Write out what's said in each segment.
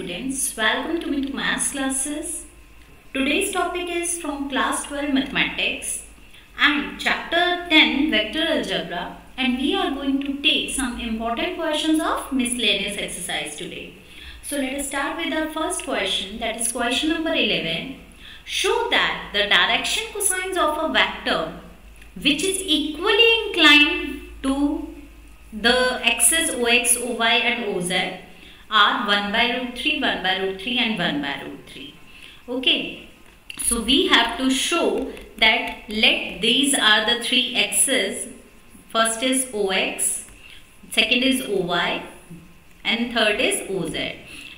students, welcome to me to maths classes. Today's topic is from class 12 mathematics and chapter 10 vector algebra, and we are going to take some important questions of miscellaneous exercise today. So let us start with our first question, that is question number 11. Show that the direction cosines of a vector which is equally inclined to the axes OX, OY and OZ are 1 by root 3, 1 by root 3 and 1 by root 3. Okay. So we have to show that let these are the three axes. First is OX, second is OY and third is OZ.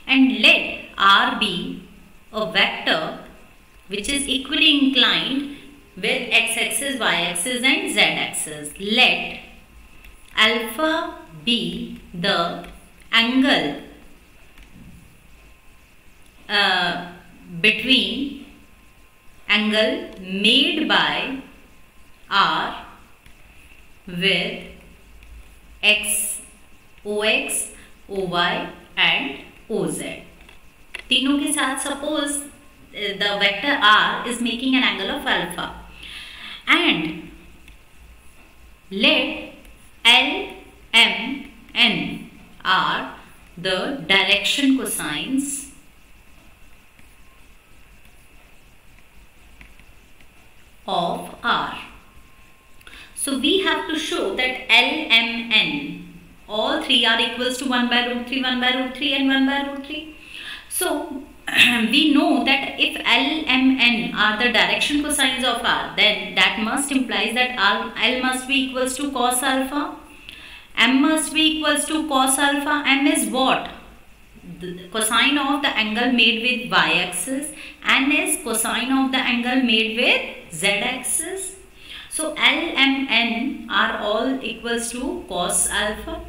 And let R be a vector which is equally inclined with x-axis, y-axis and z-axis. Let alpha be the angle between angle made by R with x, OX, OY and OZ. तीनों के साथ suppose the vector R is making an angle of alpha, and let L, M, N are the direction cosines of R. So we have to show that L, M, N, all three are equals to 1 by root 3, 1 by root 3 and 1 by root 3. So we know that if L, M, N are the direction cosines of R, then that must implies that L must be equals to cos alpha, M must be equals to cos alpha. M is what? The cosine of the angle made with y-axis. N is cosine of the angle made with z-axis. So L, M, N are all equals to cos alpha,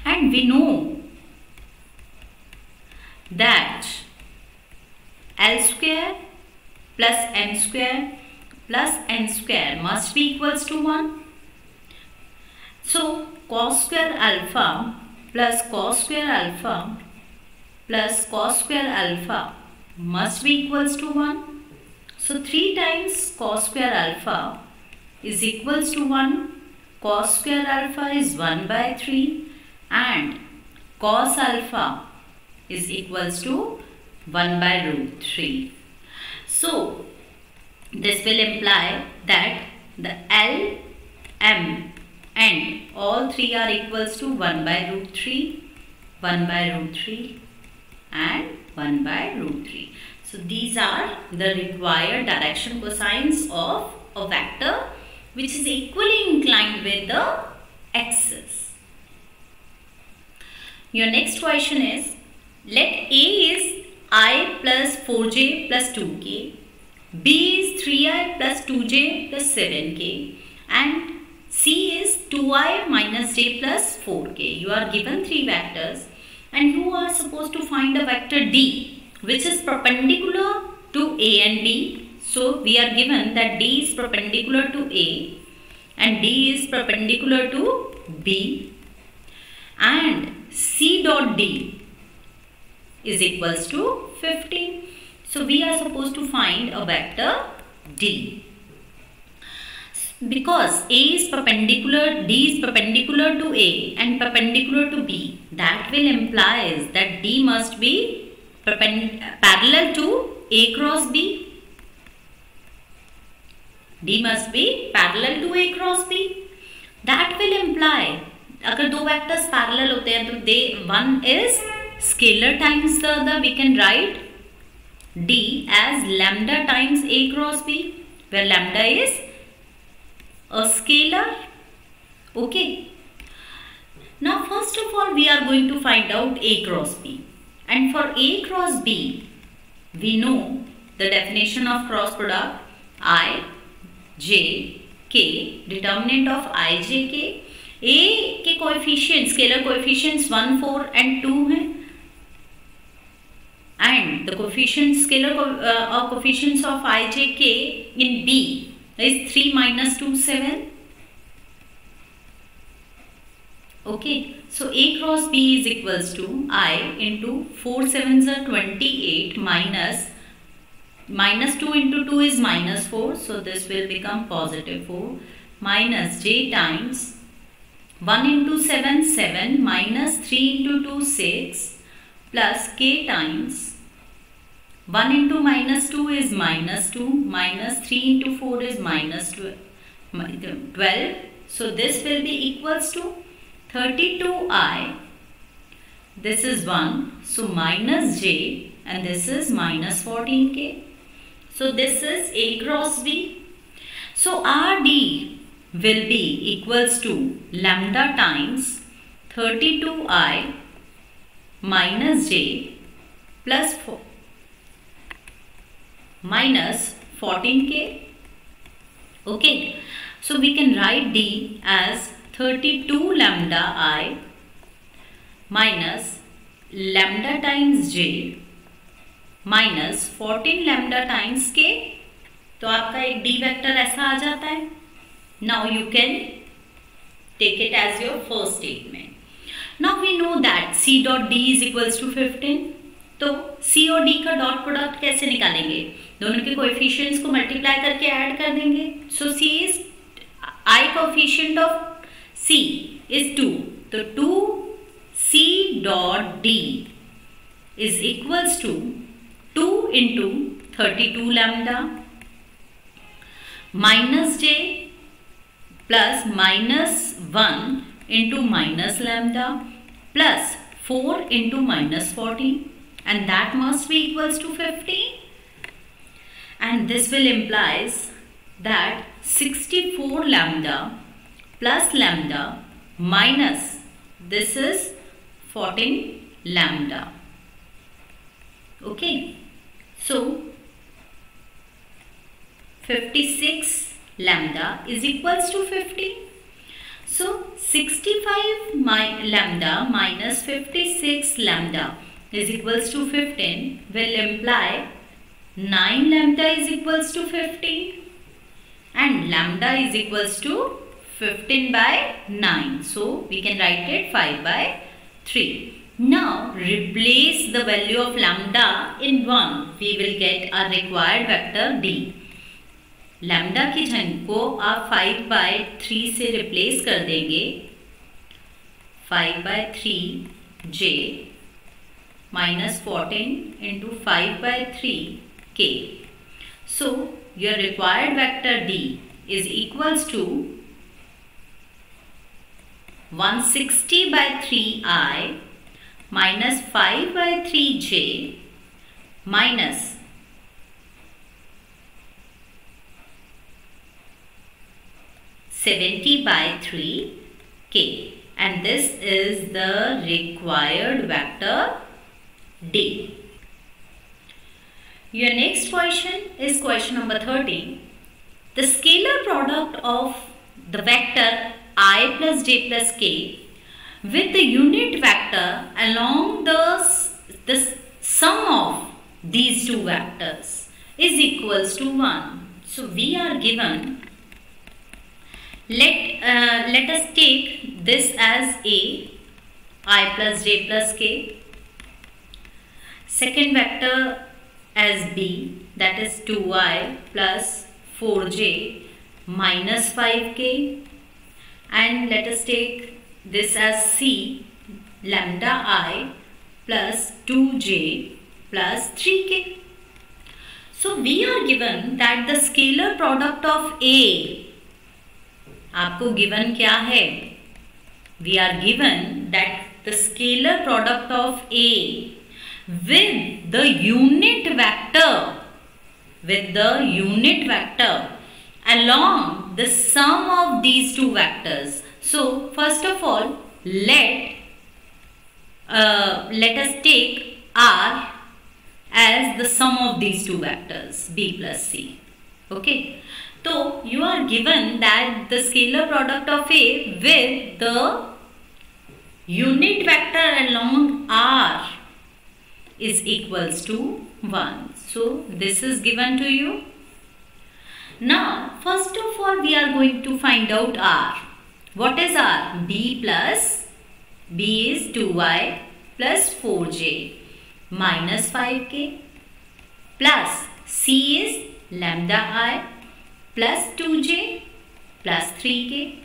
and we know that L square plus M square plus N square must be equals to 1. So cos square alpha plus cos square alpha plus cos square alpha must be equals to 1. So 3 times cos square alpha is equals to 1. Cos square alpha is 1 by 3 and cos alpha is equals to 1 by root 3. So this will imply that the L, M and all three are equals to 1 by root 3, 1 by root 3 and 1 by root 3. So these are the required direction cosines of a vector which is equally inclined with the axis. Your next question is, let A is I plus 4j plus 2k, B is 3i plus 2j plus 7k and C is 2i minus j plus 4k. You are given three vectors and you are supposed to find a vector D which is perpendicular to A and B. So we are given that D is perpendicular to A and D is perpendicular to B, and C dot D is equals to 15. So we are supposed to find a vector D. Because A is perpendicular, D is perpendicular to A and perpendicular to B, that will implies that D must be parallel to A cross B. D must be parallel to A cross B. That will imply अगर दो vectors parallel होते हैं तो one is scalar times the other. We can write D as lambda times A cross B, where lambda is a scalar. Okay. Now first of all we are going to find out A cross B, and for A cross B we know the definition of cross product I j k, determinant of I j k. A के coefficients, scalar coefficients 1, 4 and 2 हैं, and the coefficient scalar coefficients of I j k in B is 3 minus 2, 7. Okay, so A cross B is equals to I into 4 7s are 28 minus 2 into 2 is minus 4. So this will become positive 4 minus J times 1 into 7 7 minus 3 into 2 6 plus K times 1 into minus 2 is minus 2 minus 3 into 4 is minus 12. So this will be equals to 32I, this is 1, so minus J, and this is minus 14K. So this is A cross B. So RD will be equals to lambda times 32I minus J plus 4 minus 14K. Okay, so we can write D as 32 lambda I minus lambda times J minus 14 lambda times K. तो आपका एक D vector ऐसा आ जाता है. Now you can take it as your first statement. Now we know that C dot D is equals to 15. तो C और D का dot product कैसे निकालेंगे? दोनों के कोएफिशिएंट्स को मल्टीप्लाई करके ऐड कर देंगे. So C is I coefficient of C is 2. तो 2C dot D is equals to 2 into 32 lambda minus J plus minus 1 into minus lambda plus 4 into minus 14, and that must be equals to 15. And this will implies that 64 lambda plus lambda minus this is 14 lambda. Okay, so 56 lambda is equals to 50. So 65 lambda minus 56 lambda is equals to 15 will imply 9 lambda is equals to 15 and lambda is equals to 15 by 9. So we can write it 5 by 3. Now replace the value of lambda in 1. We will get our required vector D. Lambda की जगह को आप 5 by 3 से replace कर देंगे. 5 by 3 J minus 14 into 5 by 3 K. So your required vector D is equals to 160 by 3I minus 5 by 3J minus 70 by 3K, and this is the required vector D. Your next question is question number 30. The scalar product of the vector I plus j plus k with the unit vector along the sum of these two vectors is equals to 1. So we are given, let us take this as A, I plus j plus k, second vector as B, that is 2I plus 4j minus 5k, and let us take this as C, lambda I plus 2j plus 3k. So we are given that the scalar product of A, आपको given क्या है? We are given that the scalar product of A with the unit vector along the sum of these two vectors. So first of all, let us take R as the sum of these two vectors B plus C. Okay. So you are given that the scalar product of A with the unit vector along R is equals to 1. So this is given to you. Now first of all we are going to find out R. What is R? B plus B is 2y plus 4j minus 5k plus C is lambda I plus 2j plus 3k.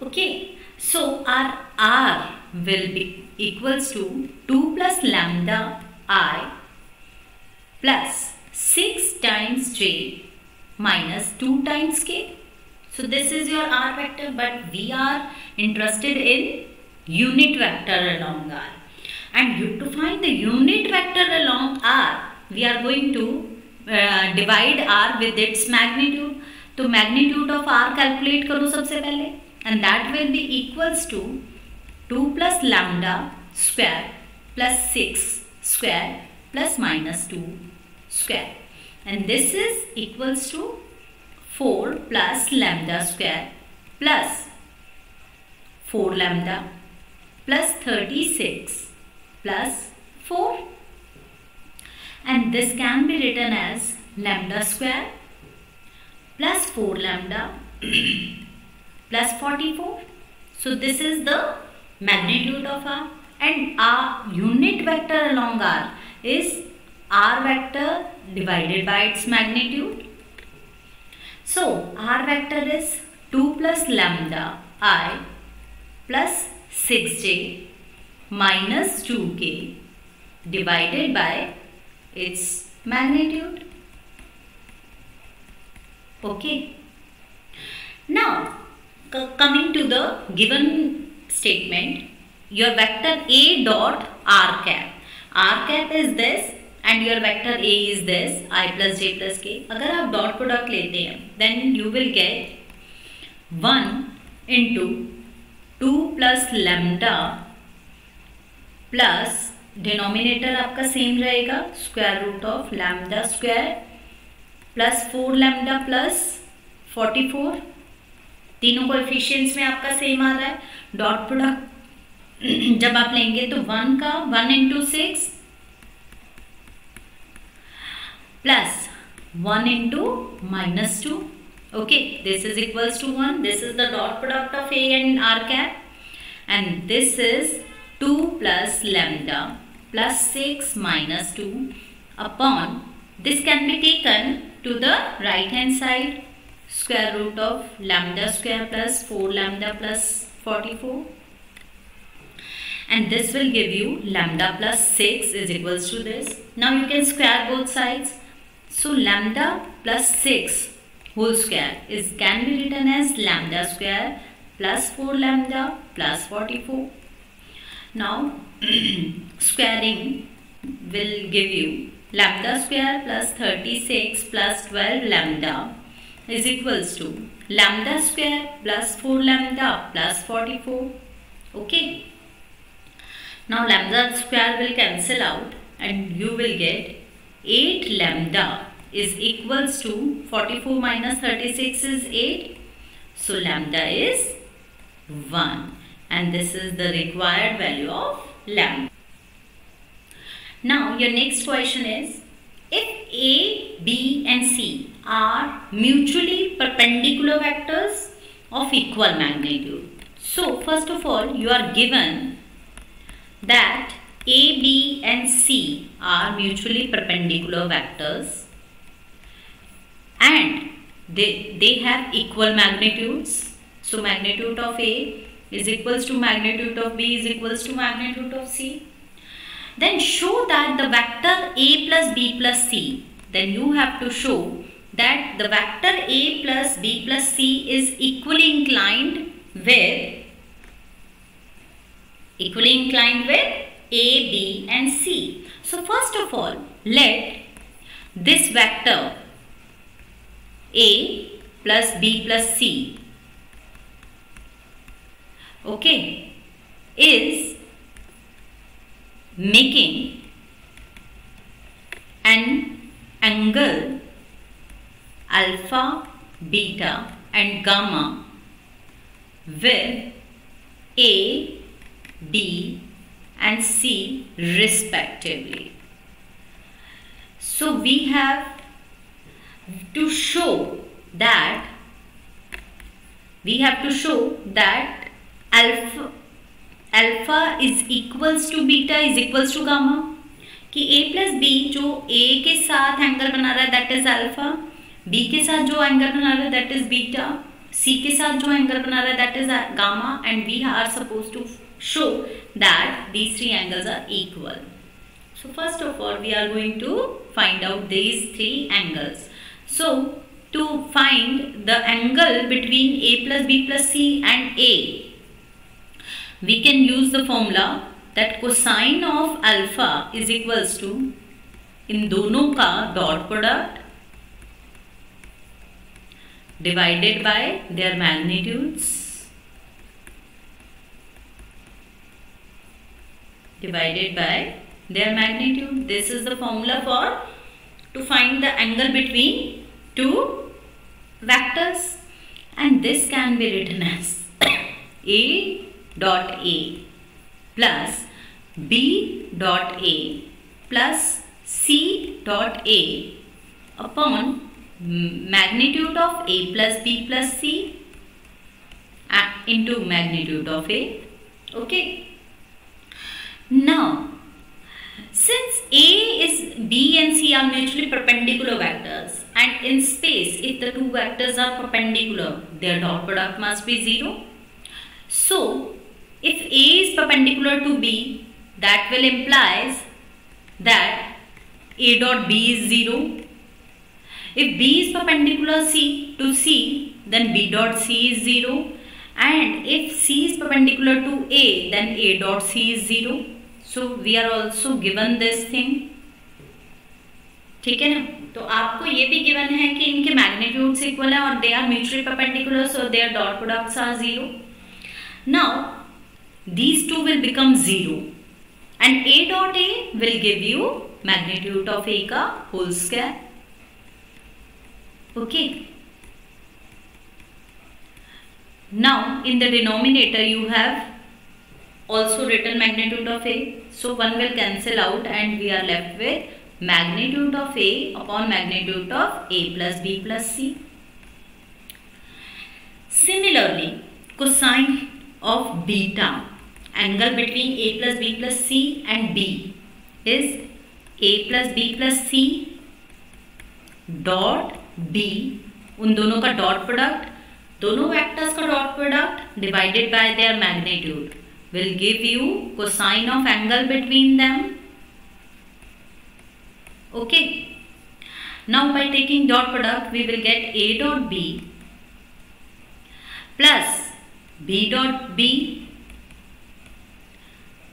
Okay, so our R will be equals to 2 plus lambda I plus 6 times j minus 2 times k. So this is your R vector, but we are interested in unit vector along R. And to find the unit vector along R, we are going to divide R with its magnitude. तो magnitude of R calculate करो सबसे पहले, and that will be equals to 2 plus lambda square plus 6 square plus minus 2 square, and this is equals to 4 plus lambda square plus 4 lambda plus 36 plus 4, and this can be written as lambda square plus 4 lambda plus 44. So this is the magnitude of R, and our unit vector along R is R vector divided by its magnitude. So R vector is 2 plus lambda I plus 6j minus 2k divided by its magnitude. Okay. Now coming to the given statement, your vector A dot R cap. R cap is this and your vector A is this, I plus j plus k. अगर आप dot product लेते हैं, then you will get 1 into 2 plus lambda plus denominator आपका same रहेगा square root of lambda square plus 4 lambda plus 44. तीनों coefficients में आपका same आ रहा है. डॉट प्रोडक्ट जब आप लेंगे तो 1 का 1 into 6 plus 1 into minus 2. Okay, this is equals to 1. This is the dot product of A and R cap, and this is 2 plus lambda plus 6 minus 2 upon, this can be taken to the right hand side, square root of lambda square plus 4 lambda plus 44, and this will give you lambda plus 6 is equals to this. Now you can square both sides. So lambda plus 6 whole square is can be written as lambda square plus 4 lambda plus 44. Now squaring will give you lambda square plus 36 plus 12 lambda is equals to lambda square plus 4 lambda plus 44. Okay. Now lambda square will cancel out and you will get 8 lambda is equals to 44 minus 36 is 8. So lambda is 1, and this is the required value of lambda. Now your next question is, if A, B and C are mutually perpendicular vectors of equal magnitude. So first of all, you are given that A, B and C are mutually perpendicular vectors and they have equal magnitudes. So magnitude of A is equals to magnitude of B is equals to magnitude of C. Then show that the vector A plus B plus C, then you have to show that the vector A plus B plus C is equally inclined with A, B and C. So first of all, let this vector A plus B plus C, okay, is making an angle alpha, beta and gamma with A, B and C respectively. So we have to show that alpha alpha is equals to beta is equals to gamma, कि a plus b जो a के साथ angle बना रहा है that is alpha, b के साथ जो एंगल बना रहा है दैट इज बीटा, c के साथ जो एंगल बना रहा है that is gamma, and we are suppose to show that these three angles are equal. So first of all we are going to find out these three angles. So to find the angle between a plus b plus c and a, we can use the formula that cosine of alpha is equals to, इन दोनों का dot product divided by their magnitudes, divided by their magnitude. This is the formula for to find the angle between two vectors, and this can be written as a dot a plus b dot a plus c dot a upon magnitude of a plus b plus c into magnitude of a. Okay. Now, since A is B and C are mutually perpendicular vectors, and in space, if the two vectors are perpendicular, their dot product must be 0. So, if A is perpendicular to B, that will implies that A dot B is 0. If B is perpendicular to C, then B dot C is 0. And if C is perpendicular to A, then A dot C is 0. So we are also given this thing. ठीक है ना, तो आपको ये भी given है कि इनके मैग्नीट्यूड्स इक्वल है और they are mutually perpendicular, so their dot products are 0. Now these two will become 0 and A dot A will give you magnitude of A का whole square. Okay. Now in the denominator you have also written magnitude of A, so one will cancel out and we are left with magnitude of A upon magnitude of A plus B plus C. Similarly, cosine of beta, angle between A plus B plus C and B, is A plus B plus C dot B, उन दोनों का dot product, दोनों vectors का dot product divided by there magnitude will give you cosine of angle between them. Okay. Now by taking dot product we will get A dot B plus B dot B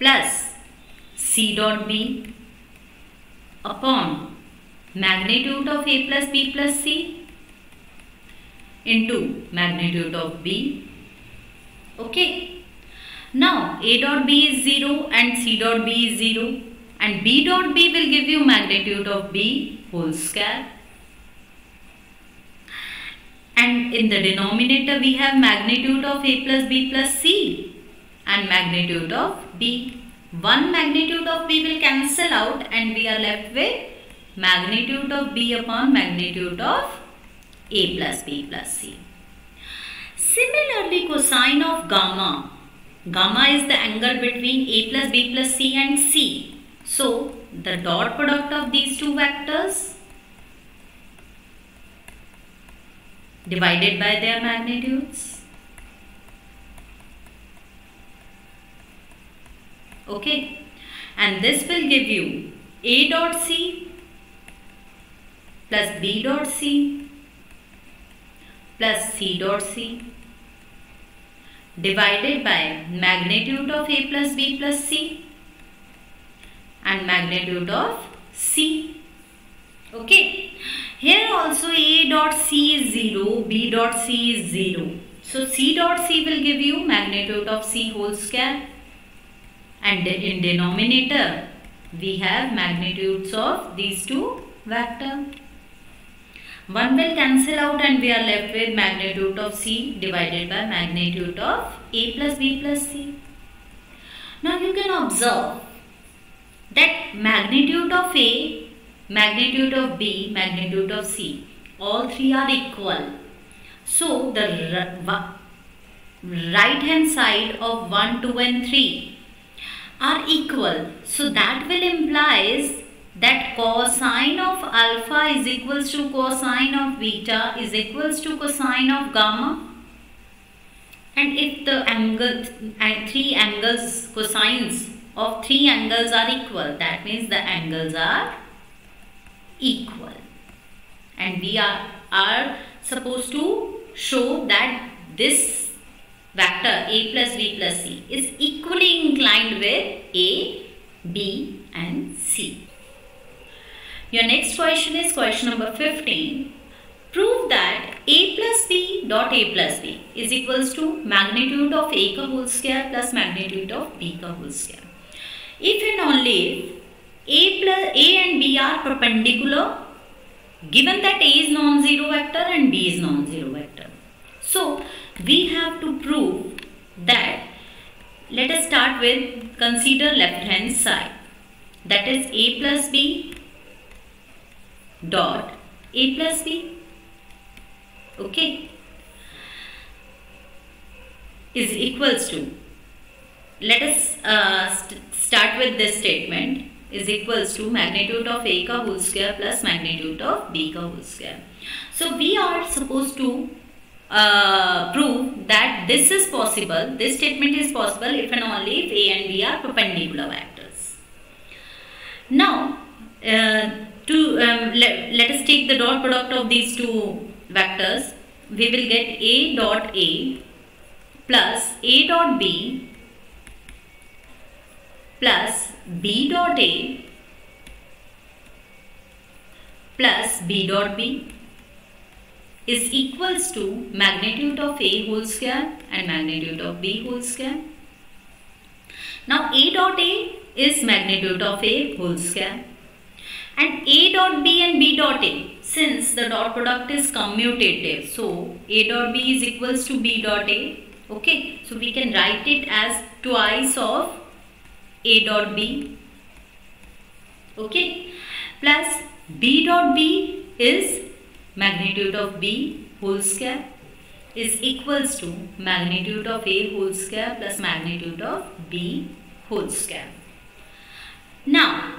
plus C dot B upon magnitude of A plus B plus C into magnitude of B. Okay. Now A dot B is 0 and C dot B is 0 and B dot B will give you magnitude of B whole square, and in the denominator we have magnitude of A plus B plus C and magnitude of B. One magnitude of B will cancel out and we are left with magnitude of B upon magnitude of A plus B plus C. Similarly, cosine of gamma. Gamma is the angle between A plus B plus C and C. So, the dot product of these two vectors divided by their magnitudes. Okay. And this will give you A dot C plus B dot C plus C dot C divided by magnitude of A plus B plus C and magnitude of C. Okay. Here also A dot C is 0, B dot C is 0. So C dot C will give you magnitude of C whole square, and in denominator we have magnitudes of these two vectors. One will cancel out and we are left with magnitude of C divided by magnitude of A plus B plus C. Now you can observe that magnitude of A, magnitude of B, magnitude of C, all three are equal. So the right hand side of 1, 2 and 3 are equal. So that will implies that cosine of alpha is equals to cosine of beta is equals to cosine of gamma. And if the angle and three angles, cosines of three angles are equal, that means the angles are equal. And we are supposed to show that this vector a plus b plus c is equally inclined with a, b and c. Your next question is question number 15. Prove that a plus b dot a plus b is equals to magnitude of a ka whole square plus magnitude of b ka whole square. If and only if a and b are perpendicular, given that a is non-zero vector and b is non-zero vector. So we have to prove that. Let us start with consider left hand side, that is a plus b dot a plus b, okay, is equals to, let us start with this statement, is equals to magnitude of a ka whole square plus magnitude of b ka whole square. So we are supposed to prove that this is possible, this statement is possible if and only if a and b are perpendicular vectors. Now let us take the dot product of these two vectors. We will get a dot a plus a dot b plus b dot a plus b dot b is equals to magnitude of a whole square and magnitude of b whole square. Now a dot a is magnitude of a whole square, and a dot b and b dot a, since the dot product is commutative, so a dot b is equals to b dot a, okay, so we can write it as twice of a dot b, okay, plus b dot b is magnitude of b whole square is equals to magnitude of a whole square plus magnitude of b whole square. Now,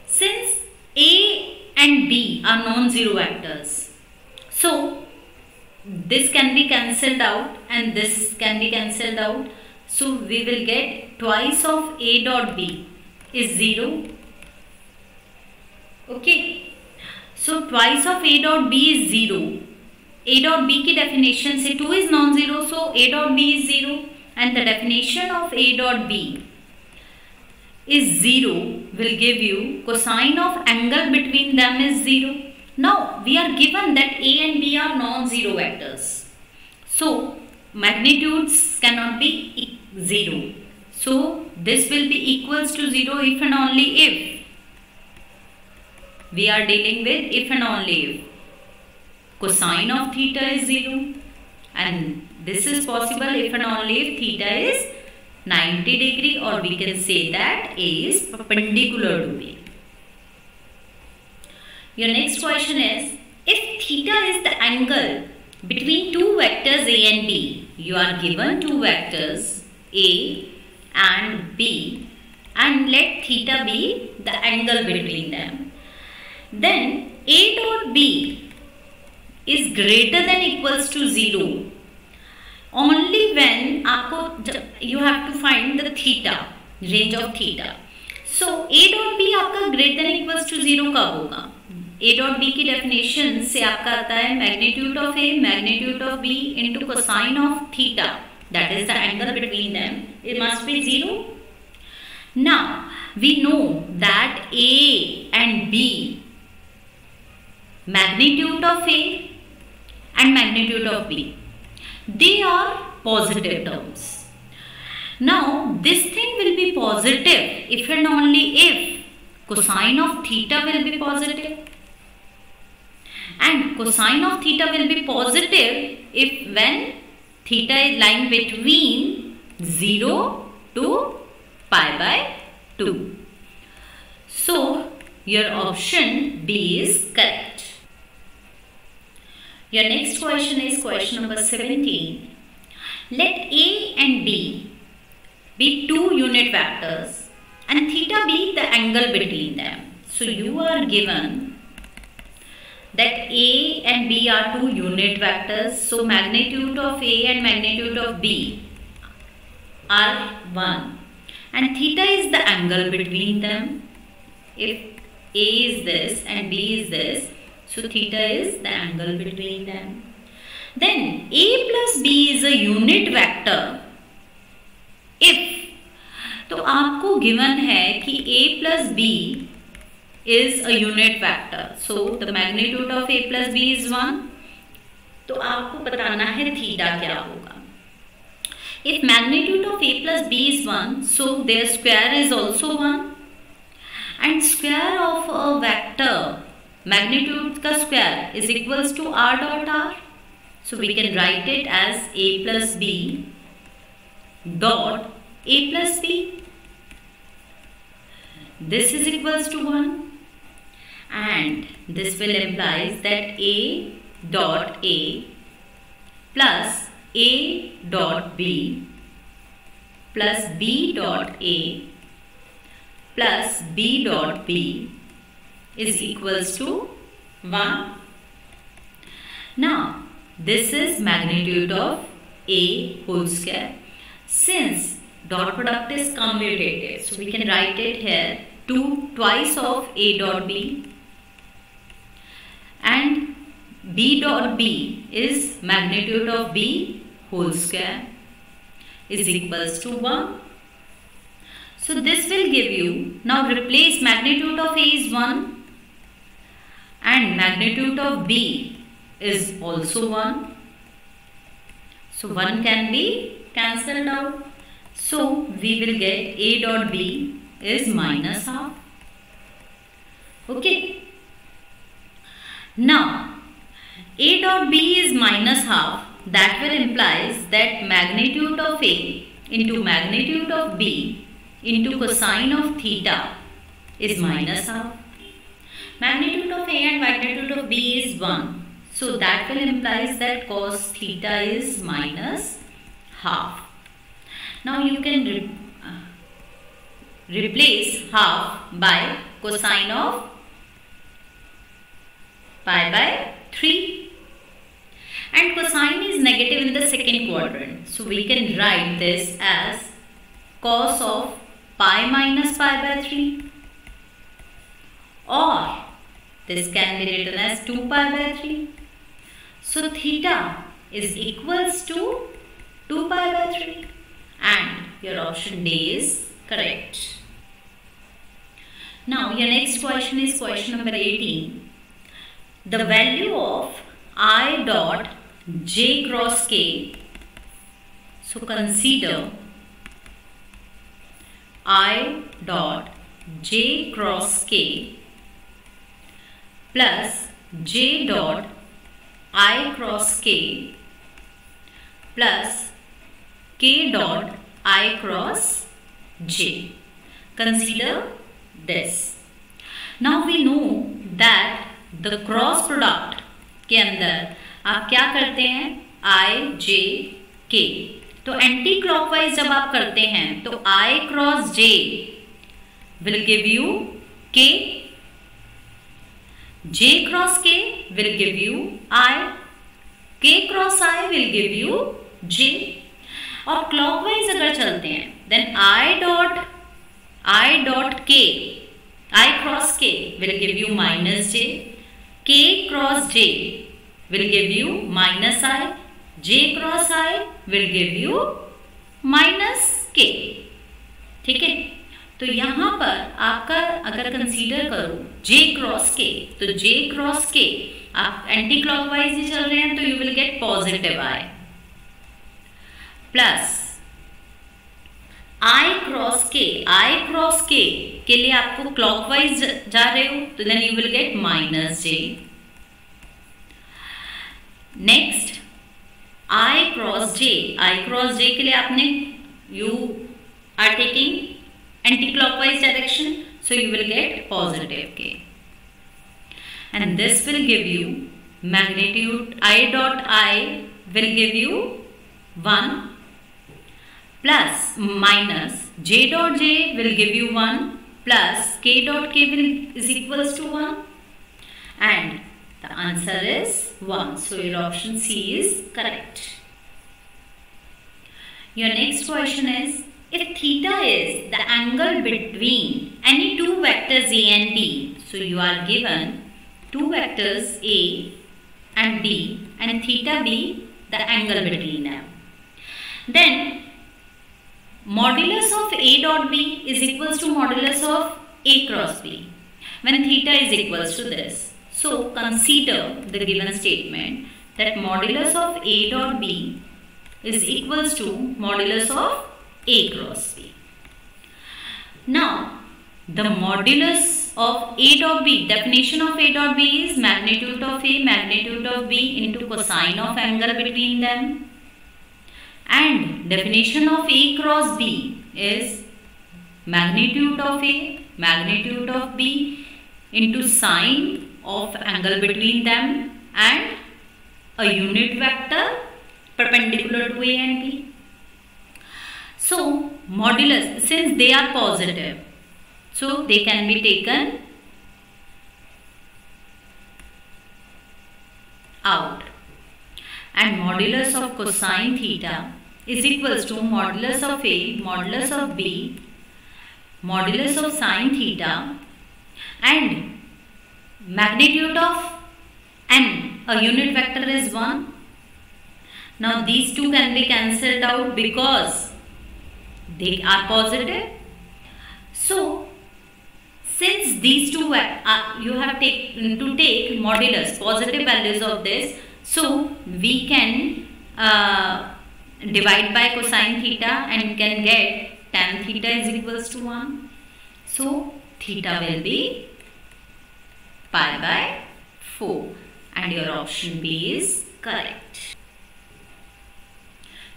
since a and b are non-zero vectors, so this can be cancelled out and this can be cancelled out. So we will get twice of a dot b is 0. Okay. So twice of a dot b is 0. A dot b की definition से 2 is non-zero, so a dot b is 0, and the definition of a dot b is 0 will give you cosine of angle between them is 0. Now we are given that a and b are non-zero vectors, so magnitudes cannot be 0. So this will be equals to 0 if and only if we are dealing with if and only if cosine of theta is 0, and this is possible if and only if theta is 90 degree, or we can say that a is perpendicular to b. Your next question is, if theta is the angle between two vectors a and b, you are given two vectors a and b, and let theta be the angle between them, then a dot b is greater than equals to 0 only when you have to find the theta, range of theta. So a dot b आपका greater than equals to 0 कब होगा? A dot b की definition से आपका आता है magnitude of a, magnitude of b into cosine of theta, that is the angle between them, it must be 0. Now we know that a and b, magnitude of a and magnitude of b, they are positive terms. Now this thing will be positive if and only if cosine of theta will be positive, and cosine of theta will be positive if when theta is lying between 0 to pi by 2. So your option B is correct. Your next question is question number 17. Let A and B be two unit vectors and theta be the angle between them. So you are given that A and B are two unit vectors. So magnitude of A and magnitude of B are 1 and theta is the angle between them. If A is this and B is this, so theta is the angle between them. Then A plus B is a unit vector if, तो आपको given है कि A plus B is a unit vector. So the magnitude of A plus B is 1. तो आपको बताना है theta क्या होगा. If magnitude of A plus B is 1, so their square is also 1. And square of a vector, magnitude का square is equals to R dot R. So we can write it as A plus B dot A plus B. This is equals to 1. And this will implies that A dot A plus A dot B plus B dot A plus B dot B is equals to 1. Now this is magnitude of A whole square. Since dot product is commutative, so we can write it here twice of A dot B, and B dot B is magnitude of B whole square is equals to 1. So this will give you, now replace magnitude of A is 1 and magnitude of B is also 1. So 1 can be cancelled out. So we will get A dot B is minus half. Okay. Now A dot B is minus half. That will implies that magnitude of A into magnitude of B into cosine of theta is minus half. Magnitude of A and magnitude of B is 1. So that will implies that cos theta is minus half. Now you can replace half by cosine of pi by 3. And cosine is negative in the second quadrant. So we can write this as cos of pi minus pi by 3. Or this can be written as 2 pi by 3. So theta is equals to 2 pi by 3. And your option D is correct. Now your next question is question number 18. The value of I dot j cross k. So consider I dot j cross k plus j dot I cross k plus k dot I cross j. Consider this. Now we know that the cross product के अंदर आप क्या करते हैं I j k. तो anti clockwise जब आप करते हैं तो I cross j will give you k, j cross k will give you I, k cross I will give you j. और क्लॉकवाइज अगर चलते हैं then I dot k, I cross k will give you minus j, k cross j will give you minus I, j cross I will give you minus k. ठीक है, तो यहाँ पर आपका अगर कंसीडर करो j क्रॉस k, तो j cross k आप एंटी क्लॉकवाइज ही चल रहे हैं तो you will get positive I plus I cross k के लिए आपको क्लॉकवाइज जा रहे हो तो then you will get minus j. Next I cross j के लिए आपने you are taking anti-clockwise direction, so you will get positive k, and this will give you magnitude I dot I will give you 1 plus minus j dot j will give you 1 plus k dot k is equals to 1, and the answer is 1. So your option C is correct. Your next question is, if theta is the angle between any two vectors A and B, so you are given two vectors A and B and theta be the angle between them, then modulus of A dot B is equals to modulus of A cross B when theta is equals to this. So consider the given statement that modulus of A dot B is equals to modulus of A cross B. Now the modulus of A dot B, definition of A dot B is magnitude of A, magnitude of B into cosine of angle between them, and definition of A cross B is magnitude of A, magnitude of B into sine of angle between them, and a unit vector perpendicular to A and B. So modulus, since they are positive, so they can be taken out, and modulus of cosine theta is equals to modulus of A, modulus of B, modulus of sine theta, and magnitude of n, a unit vector is 1. Now these two can be cancelled out because they are positive. So since these two you have to take modulus, positive values of this, so we can divide by cosine theta and can get tan theta is equals to 1. So theta will be pi by 4, and your option B is correct.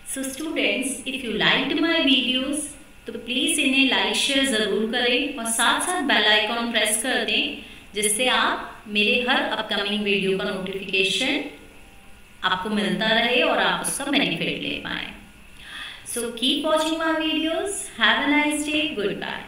So students, if you liked my videos तो please इन्हें like share ज़रूर करें और साथ साथ bell icon press कर दें, जिससे आप मेरे हर अपकमिंग वीडियो का नोटिफिकेशन आपको मिलता रहे और आप उसका बेनिफिट ले पाएँ. So keep watching my videos. Have a nice day. Goodbye.